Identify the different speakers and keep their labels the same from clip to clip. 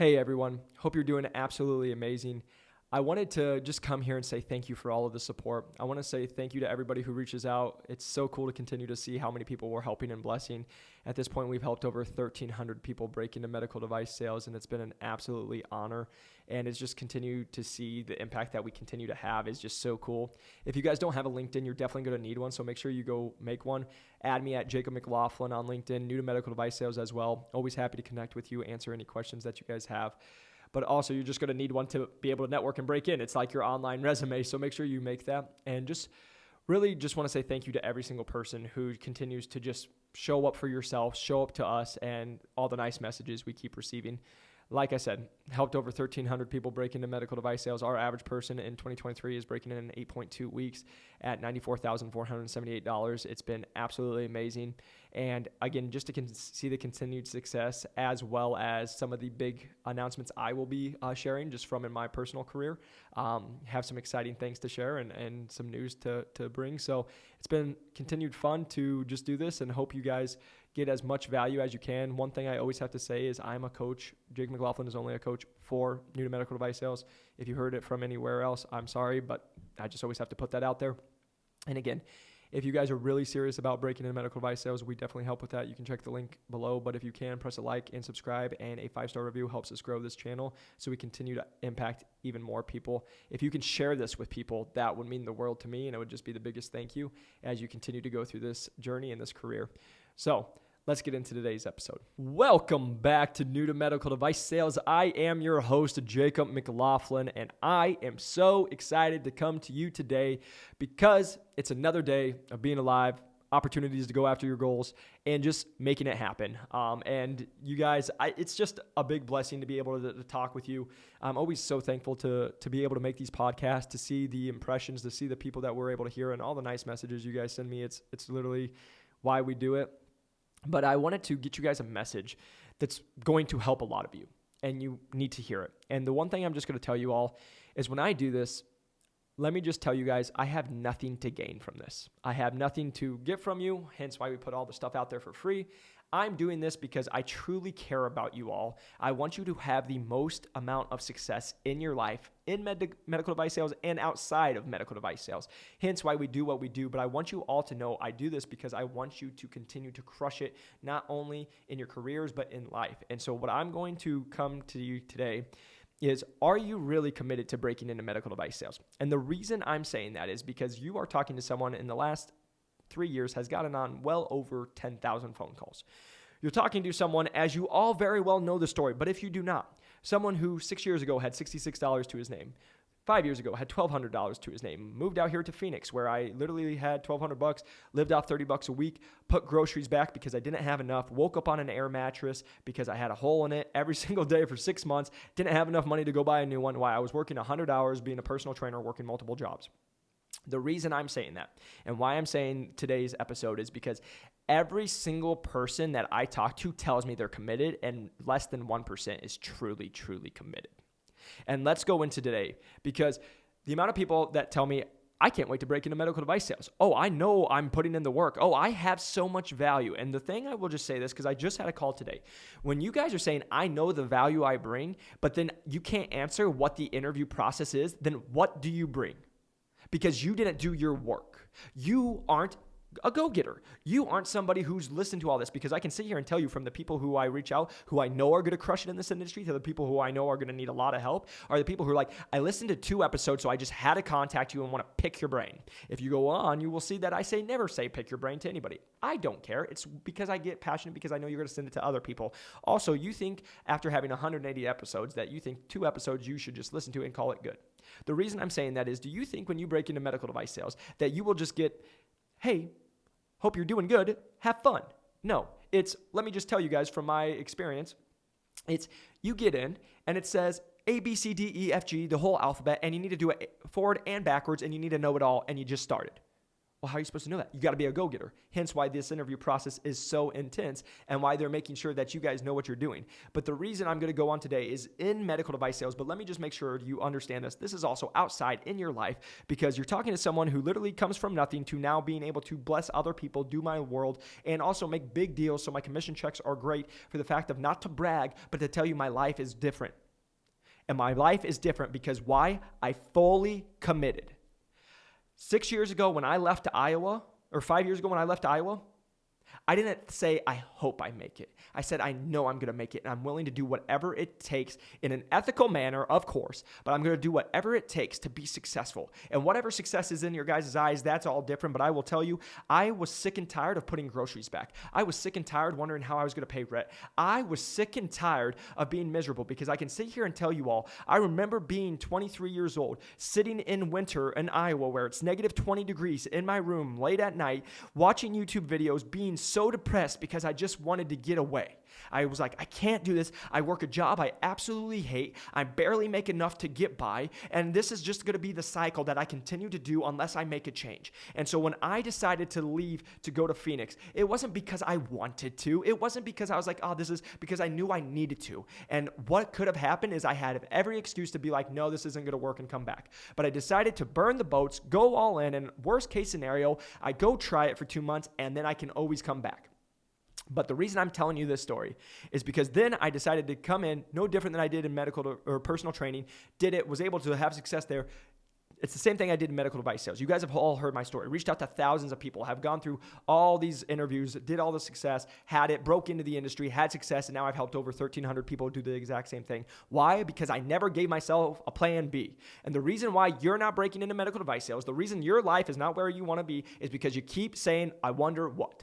Speaker 1: Hey everyone, hope you're doing absolutely amazing. I wanted to just come here and say thank you for all of the support. I want to say thank you to everybody who reaches out. It's so cool to continue to see how many people we're helping and blessing. At this point, we've helped over 1,300 people break into medical device sales, and it's been an absolutely honor. And it's just continued to see the impact that we continue to have is just so cool. If you guys don't have a LinkedIn, you're definitely going to need one, so make sure you go make one. Add me at Jacob McLaughlin on LinkedIn, new to medical device sales as well. Always happy to connect with you, answer any questions that you guys have. But also, you're just going to need one to be able to network and break in. It's like your online resume, so make sure you make that. And just really just want to say thank you to every single person who continues to just show up for yourself, show up to us, and all the nice messages we keep receiving. Like I said, helped over 1,300 people break into medical device sales. Our average person in 2023 is breaking in 8.2 weeks at $94,478. It's been absolutely amazing. And again, just to see the continued success as well as some of the big announcements I will be sharing just from in my personal career. Have some exciting things to share and some news to bring. So it's been continued fun to just do this and hope you guys get as much value as you can. One thing I always have to say is I'm a coach. Jake McLaughlin is only a coach for new to medical device sales. If you heard it from anywhere else, I'm sorry, but I just always have to put that out there. And again, if you guys are really serious about breaking into medical device sales, we definitely help with that. You can check the link below, but if you can, press a like and subscribe, and a 5-star review helps us grow this channel so we continue to impact even more people. If you can share this with people, that would mean the world to me, and it would just be the biggest thank you as you continue to go through this journey and this career. So let's get into today's episode. Welcome back to New to Medical Device Sales. I am your host, Jacob McLaughlin, and I am so excited to come to you today because it's another day of being alive, opportunities to go after your goals, and just making it happen. And you guys, it's just a big blessing to be able to talk with you. I'm always so thankful to be able to make these podcasts, to see the impressions, to see the people that we're able to hear, and all the nice messages you guys send me. It's literally why we do it. But I wanted to get you guys a message that's going to help a lot of you, and you need to hear it. And the one thing I'm just going to tell you all is when I do this, let me just tell you guys, I have nothing to gain from this. I have nothing to get from you, hence why we put all the stuff out there for free. I'm doing this because I truly care about you all. I want you to have the most amount of success in your life in medical device sales and outside of medical device sales. Hence why we do what we do. But I want you all to know I do this because I want you to continue to crush it, not only in your careers, but in life. And so what I'm going to come to you today is, are you really committed to breaking into medical device sales? And the reason I'm saying that is because you are talking to someone in the last 3 years has gotten on well over 10,000 phone calls. You're talking to someone, as you all very well know the story, but if you do not, someone who 6 years ago had $66 to his name, 5 years ago had $1,200 to his name, moved out here to Phoenix where I literally had $1,200, lived off $30 a week, put groceries back because I didn't have enough, woke up on an air mattress because I had a hole in it every single day for 6 months, didn't have enough money to go buy a new one while I was working 100 hours being a personal trainer, working multiple jobs. The reason I'm saying that and why I'm saying today's episode is because every single person that I talk to tells me they're committed, and less than 1% is truly, truly committed. And let's go into today, because the amount of people that tell me, I can't wait to break into medical device sales. Oh, I know I'm putting in the work. Oh, I have so much value. And the thing, I will just say this because I just had a call today. When you guys are saying, I know the value I bring, but then you can't answer what the interview process is, then what do you bring? Because you didn't do your work. You aren't a go-getter. You aren't somebody who's listened to all this, because I can sit here and tell you from the people who I reach out, who I know are going to crush it in this industry, to the people who I know are going to need a lot of help, are the people who are like, I listened to 2 episodes, so I just had to contact you and want to pick your brain. If you go on, you will see that I say never say pick your brain to anybody. I don't care. It's because I get passionate, because I know you're going to send it to other people. Also, you think after having 180 episodes that you think 2 episodes you should just listen to and call it good. The reason I'm saying that is, do you think when you break into medical device sales that you will just get, hey, hope you're doing good, have fun? No, it's, let me just tell you guys from my experience, it's you get in and it says A, B, C, D, E, F, G, the whole alphabet, and you need to do it forward and backwards, and you need to know it all, and you just started. Well, how are you supposed to know that? You got to be a go-getter. Hence why this interview process is so intense and why they're making sure that you guys know what you're doing. But the reason I'm going to go on today is in medical device sales, but let me just make sure you understand this. This is also outside in your life because you're talking to someone who literally comes from nothing to now being able to bless other people, do my world, and also make big deals. So my commission checks are great for the fact of not to brag, but to tell you my life is different. And my life is different because why? I fully committed. 6 years ago when I left Iowa, or 5 years ago when I left Iowa, I didn't say, I hope I make it. I said, I know I'm going to make it, and I'm willing to do whatever it takes in an ethical manner, of course, but I'm going to do whatever it takes to be successful. And whatever success is in your guys' eyes, that's all different, but I will tell you, I was sick and tired of putting groceries back. I was sick and tired wondering how I was going to pay rent. I was sick and tired of being miserable because I can sit here and tell you all, I remember being 23 years old, sitting in winter in Iowa where it's negative 20 degrees in my room late at night, watching YouTube videos, being so depressed because I just wanted to get away. I was like, I can't do this. I work a job I absolutely hate. I barely make enough to get by. And this is just going to be the cycle that I continue to do unless I make a change. And so when I decided to leave to go to Phoenix, it wasn't because I wanted to. It wasn't because I was like, oh, this is because I knew I needed to. And what could have happened is I had every excuse to be like, no, this isn't going to work and come back. But I decided to burn the boats, go all in, and worst case scenario, I go try it for 2 months and then I can always come back. But the reason I'm telling you this story is because then I decided to come in no different than I did in medical or personal training, did it, was able to have success there. It's the same thing I did in medical device sales. You guys have all heard my story. Reached out to thousands of people, have gone through all these interviews, did all the success, had it, broke into the industry, had success, and now I've helped over 1,300 people do the exact same thing. Why? Because I never gave myself a plan B. And the reason why you're not breaking into medical device sales, the reason your life is not where you want to be is because you keep saying, I wonder what.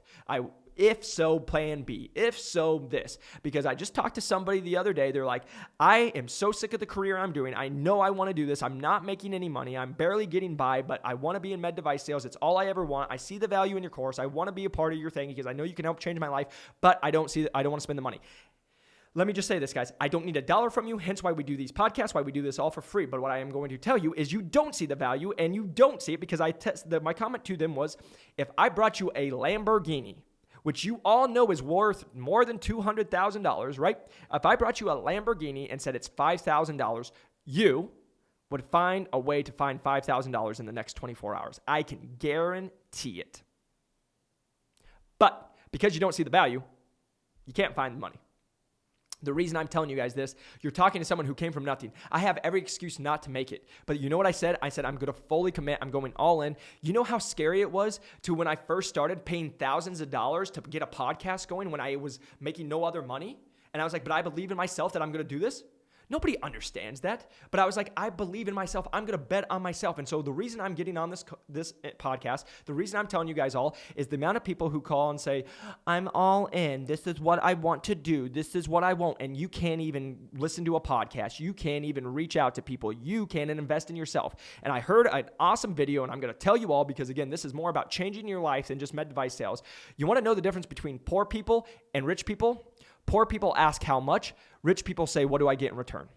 Speaker 1: If so, plan B. If so, this. Because I just talked to somebody the other day. They're like, I am so sick of the career I'm doing. I know I want to do this. I'm not making any money. I'm barely getting by, but I want to be in med device sales. It's all I ever want. I see the value in your course. I want to be a part of your thing because I know you can help change my life, but I don't want to spend the money. Let me just say this, guys. I don't need $1 from you, hence why we do these podcasts, why we do this all for free. But what I am going to tell you is you don't see the value, and you don't see it because my comment to them was, if I brought you a Lamborghini, which you all know is worth more than $200,000, right? If I brought you a Lamborghini and said it's $5,000, you would find a way to find $5,000 in the next 24 hours. I can guarantee it. But because you don't see the value, you can't find the money. The reason I'm telling you guys this, you're talking to someone who came from nothing. I have every excuse not to make it. But you know what I said? I said, I'm going to fully commit. I'm going all in. You know how scary it was to when I first started paying thousands of dollars to get a podcast going when I was making no other money? And I was like, but I believe in myself that I'm going to do this. Nobody understands that. But I was like, I believe in myself. I'm going to bet on myself. And so the reason I'm getting on this podcast, the reason I'm telling you guys all is the amount of people who call and say, I'm all in. This is what I want to do. This is what I want. And you can't even listen to a podcast. You can't even reach out to people. You can't invest in yourself. And I heard an awesome video, and I'm going to tell you all because, again, this is more about changing your life than just med device sales. You want to know the difference between poor people and rich people? Poor people ask how much. Rich people say, what do I get in return?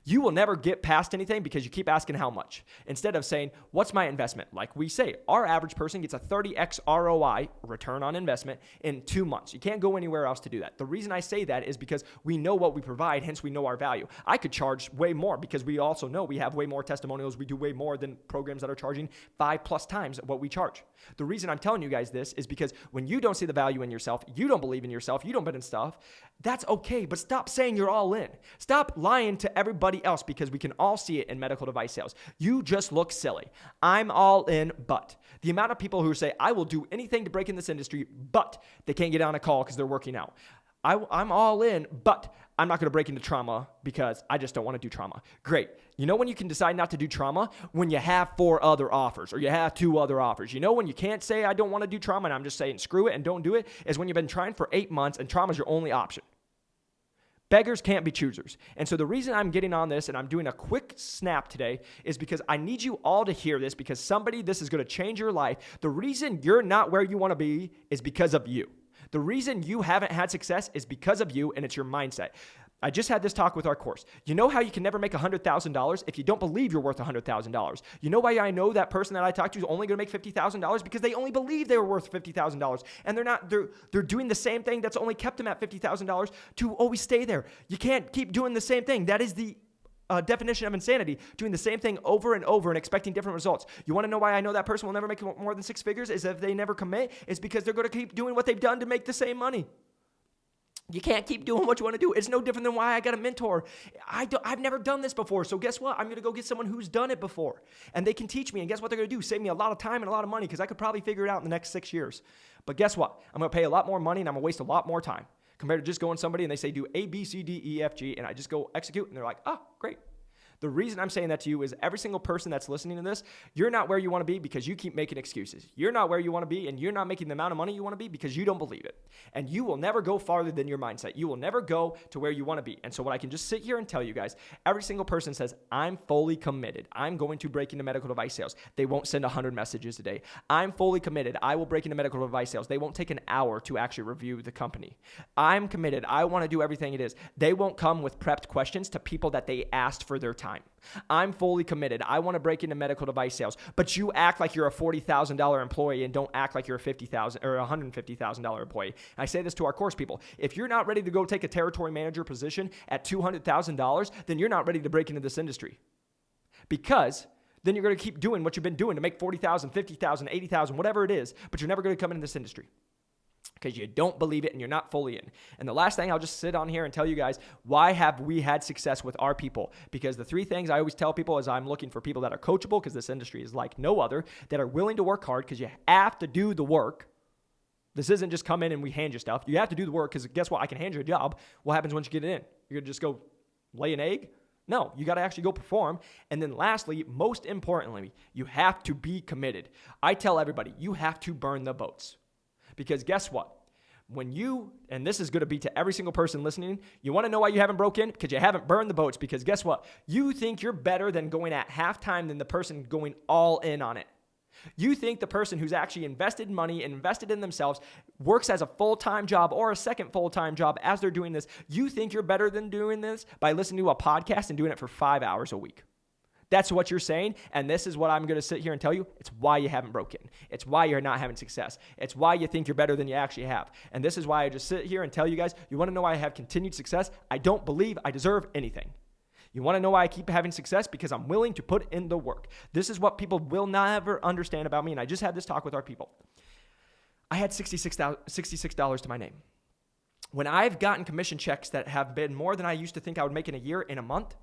Speaker 1: You will never get past anything because you keep asking how much. Instead of saying, what's my investment? Like we say, our average person gets a 30x ROI, return on investment, in 2 months. You can't go anywhere else to do that. The reason I say that is because we know what we provide, hence we know our value. I could charge way more because we also know we have way more testimonials. We do way more than programs that are charging 5+ times what we charge. The reason I'm telling you guys this is because when you don't see the value in yourself, you don't believe in yourself, you don't bet in stuff, that's okay, but stop saying you're all in. Stop lying to everybody else because we can all see it in medical device sales. You just look silly. I'm all in, but the amount of people who say, I will do anything to break in this industry, but they can't get on a call because they're working out. I'm all in, but I'm not going to break into trauma because I just don't want to do trauma. Great. You know when you can decide not to do trauma? When you have 4 other offers or you have 2 other offers. You know when you can't say I don't want to do trauma and I'm just saying screw it and don't do it is when you've been trying for 8 months and trauma is your only option. Beggars can't be choosers. And so the reason I'm getting on this and I'm doing a quick snap today is because I need you all to hear this because this is going to change your life. The reason you're not where you want to be is because of you. The reason you haven't had success is because of you, and it's your mindset. I just had this talk with our course. You know how you can never make $100,000 if you don't believe you're worth $100,000. You know why I know that person that I talked to is only going to make $50,000? Because they only believe they were worth $50,000. And they're doing the same thing that's only kept them at $50,000 to always stay there. You can't keep doing the same thing. That is the definition of insanity, doing the same thing over and over and expecting different results. You want to know why I know that person will never make more than six figures? Is if they never commit, is because they're going to keep doing what they've done to make the same money. You can't keep doing what you want to do. It's no different than why I got a mentor. I've never done this before. So guess what? I'm going to go get someone who's done it before. And they can teach me. And guess what they're going to do? Save me a lot of time and a lot of money because I could probably figure it out in the next 6 years. But guess what? I'm going to pay a lot more money and I'm going to waste a lot more time compared to just going to somebody and they say do A, B, C, D, E, F, G. And I just go execute and they're like, oh, great. The reason I'm saying that to you is every single person that's listening to this, you're not where you want to be because you keep making excuses. You're not where you want to be and you're not making the amount of money you want to be because you don't believe it. And you will never go farther than your mindset. You will never go to where you want to be. And so what I can just sit here and tell you guys, every single person says, I'm fully committed. I'm going to break into medical device sales. They won't send 100 messages a day. I'm fully committed. I will break into medical device sales. They won't take an hour to actually review the company. I'm committed. I want to do everything it is. They won't come with prepped questions to people that they asked for their time. I'm fully committed. I want to break into medical device sales, but you act like you're a $40,000 employee and don't act like you're a $50,000 or $150,000 employee. And I say this to our course people. If you're not ready to go take a territory manager position at $200,000, then you're not ready to break into this industry. Because then you're going to keep doing what you've been doing to make $40,000, $50,000, $80,000, whatever it is, but you're never going to come into this industry. Because you don't believe it and you're not fully in. And the last thing, I'll just sit on here and tell you guys, why have we had success with our people? Because the three things I always tell people is I'm looking for people that are coachable, because this industry is like no other, that are willing to work hard, because you have to do the work. This isn't just come in and we hand you stuff. You have to do the work, because guess what? I can hand you a job. What happens once you get it in? You're going to just go lay an egg? No, you got to actually go perform. And then lastly, most importantly, you have to be committed. I tell everybody, you have to burn the boats. Because guess what? When you, and this is going to be to every single person listening, you want to know why you haven't broken? Because you haven't burned the boats. Because guess what? You think you're better than going at halftime than the person going all in on it. You think the person who's actually invested money and invested in themselves works as a full-time job or a second full-time job as they're doing this. You think you're better than doing this by listening to a podcast and doing it for 5 hours a week. That's what you're saying, and this is what I'm going to sit here and tell you. It's why you haven't broken. It's why you're not having success. It's why you think you're better than you actually have. And this is why I just sit here and tell you guys, you want to know why I have continued success? I don't believe I deserve anything. You want to know why I keep having success? Because I'm willing to put in the work. This is what people will never understand about me, and I just had this talk with our people. I had $66 to my name. When I've gotten commission checks that have been more than I used to think I would make in a year, in a month,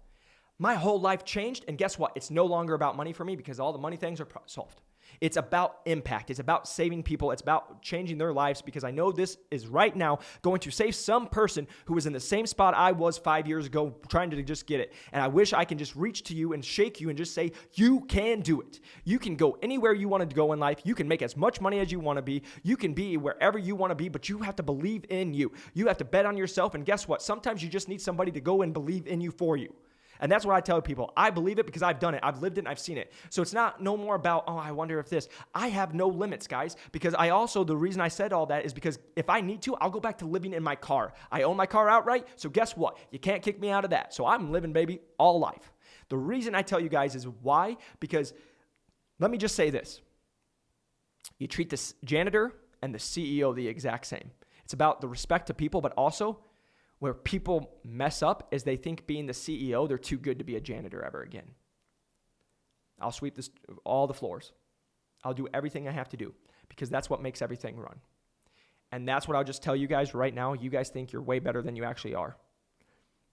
Speaker 1: my whole life changed, and guess what? It's no longer about money for me because all the money things are solved. It's about impact. It's about saving people. It's about changing their lives, because I know this is right now going to save some person who was in the same spot I was 5 years ago trying to just get it. And I wish I can just reach to you and shake you and just say, you can do it. You can go anywhere you want to go in life. You can make as much money as you want to be. You can be wherever you want to be, but you have to believe in you. You have to bet on yourself. And guess what? Sometimes you just need somebody to go and believe in you for you. And that's what I tell people. I believe it because I've done it. I've lived it and I've seen it. So it's not no more about, oh, I wonder if this. I have no limits, guys, because the reason I said all that is because if I need to, I'll go back to living in my car. I own my car outright. So guess what? You can't kick me out of that. So I'm living, baby, all life. The reason I tell you guys is why, because let me just say this. You treat the janitor and the CEO the exact same. It's about the respect to people, but also where people mess up is they think being the CEO, they're too good to be a janitor ever again. I'll sweep all the floors. I'll do everything I have to do because that's what makes everything run. And that's what I'll just tell you guys right now. You guys think you're way better than you actually are.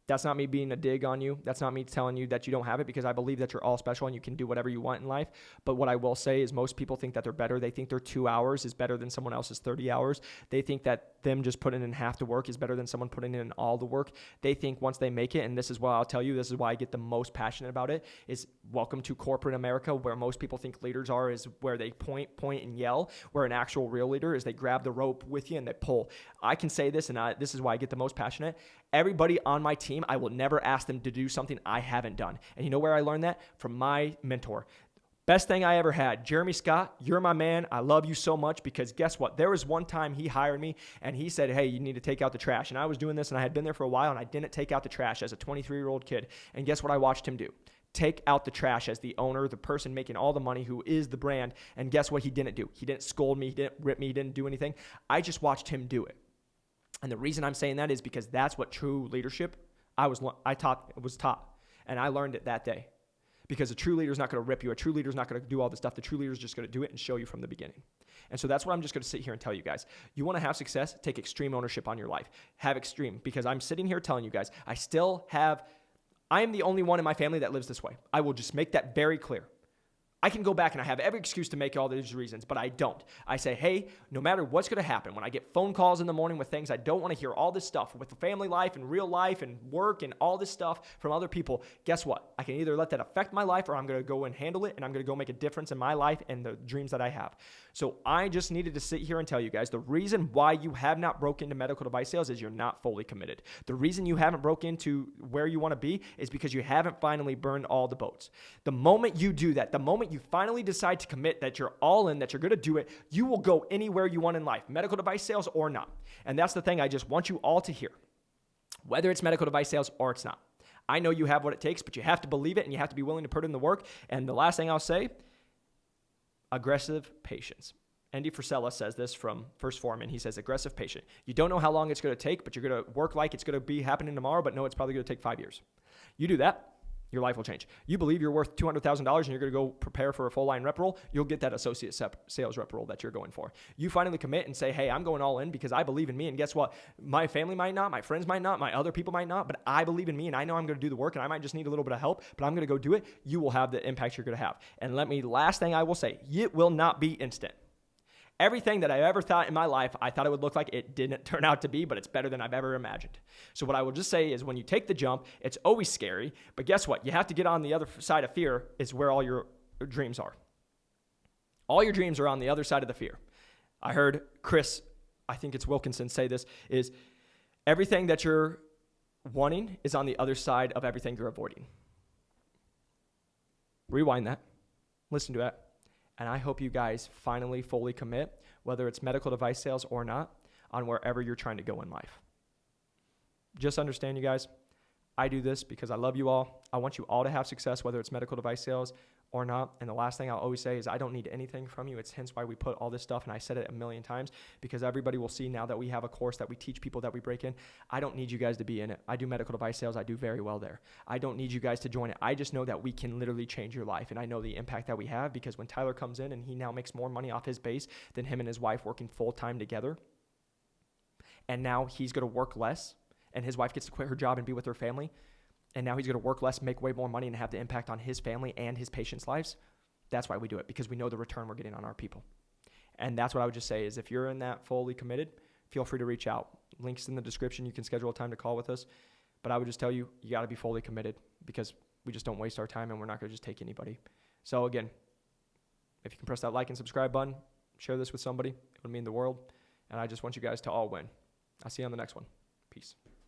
Speaker 1: That's not me being a dig on you. That's not me telling you that you don't have it, because I believe that you're all special and you can do whatever you want in life. But what I will say is most people think that they're better. They think their 2 hours is better than someone else's 30 hours. They think that them just putting in half the work is better than someone putting in all the work. They think once they make it, and this is what I'll tell you, this is why I get the most passionate about it, is welcome to corporate America, where most people think leaders are is where they point, and yell, where an actual real leader is they grab the rope with you and they pull. I can say this, and this is why I get the most passionate. Everybody on my team, I will never ask them to do something I haven't done. And you know where I learned that? From my mentor. Best thing I ever had. Jeremy Scott, you're my man. I love you so much because guess what? There was one time he hired me and he said, hey, you need to take out the trash. And I was doing this and I had been there for a while and I didn't take out the trash as a 23-year-old kid. And guess what I watched him do? Take out the trash as the owner, the person making all the money, who is the brand. And guess what he didn't do? He didn't scold me. He didn't rip me. He didn't do anything. I just watched him do it. And the reason I'm saying that is because that's what true leadership was taught. And I learned it that day. Because a true leader is not going to rip you. A true leader is not going to do all this stuff. The true leader is just going to do it and show you from the beginning. And so that's what I'm just going to sit here and tell you guys. You want to have success? Take extreme ownership on your life. Have extreme. Because I'm sitting here telling you guys, I am the only one in my family that lives this way. I will just make that very clear. I can go back and I have every excuse to make all these reasons, but I don't. I say, hey, no matter what's going to happen, when I get phone calls in the morning with things I don't want to hear, all this stuff with the family life and real life and work and all this stuff from other people, guess what? I can either let that affect my life or I'm going to go and handle it and I'm going to go make a difference in my life and the dreams that I have. So I just needed to sit here and tell you guys the reason why you have not broke into medical device sales is you're not fully committed. The reason you haven't broke into where you want to be is because you haven't finally burned all the boats. The moment you do that, the moment you finally decide to commit that you're all in, that you're going to do it, you will go anywhere you want in life, medical device sales or not. And that's the thing I just want you all to hear, whether it's medical device sales or it's not. I know you have what it takes, but you have to believe it and you have to be willing to put in the work. And the last thing I'll say, aggressive patience. Andy Frisella says this from First Foreman. He says, aggressive patient. You don't know how long it's going to take, but you're going to work like it's going to be happening tomorrow, but no, it's probably going to take 5 years. You do that, your life will change. You believe you're worth $200,000 and you're going to go prepare for a full line rep role, you'll get that associate sales rep role that you're going for. You finally commit and say, hey, I'm going all in because I believe in me. And guess what? My family might not, my friends might not, my other people might not, but I believe in me and I know I'm going to do the work and I might just need a little bit of help, but I'm going to go do it. You will have the impact you're going to have. And last thing I will say, it will not be instant. Everything that I ever thought in my life, I thought it would look like, it didn't turn out to be, but it's better than I've ever imagined. So what I will just say is when you take the jump, it's always scary, but guess what? You have to get on the other side of fear is where all your dreams are. All your dreams are on the other side of the fear. I heard Chris, I think it's Wilkinson, say this, is everything that you're wanting is on the other side of everything you're avoiding. Rewind that. Listen to that. And I hope you guys finally fully commit, whether it's medical device sales or not, on wherever you're trying to go in life. Just understand, you guys, I do this because I love you all. I want you all to have success, whether it's medical device sales or not. And the last thing I'll always say is I don't need anything from you. It's hence why we put all this stuff, and I said it a million times, because everybody will see now that we have a course that we teach people that we break in. I don't need you guys to be in it. I do medical device sales. I do very well there. I don't need you guys to join it. I just know that we can literally change your life, and I know the impact that we have, because when Tyler comes in and he now makes more money off his base than him and his wife working full-time together, and now he's going to work less, and his wife gets to quit her job and be with her family, and now he's going to work less, make way more money, and have the impact on his family and his patients' lives. That's why we do it, because we know the return we're getting on our people. And that's what I would just say is if you're in that fully committed, feel free to reach out. Links in the description. You can schedule a time to call with us. But I would just tell you, you got to be fully committed, because we just don't waste our time and we're not going to just take anybody. So again, if you can press that like and subscribe button, share this with somebody. It would mean the world. And I just want you guys to all win. I'll see you on the next one. Peace.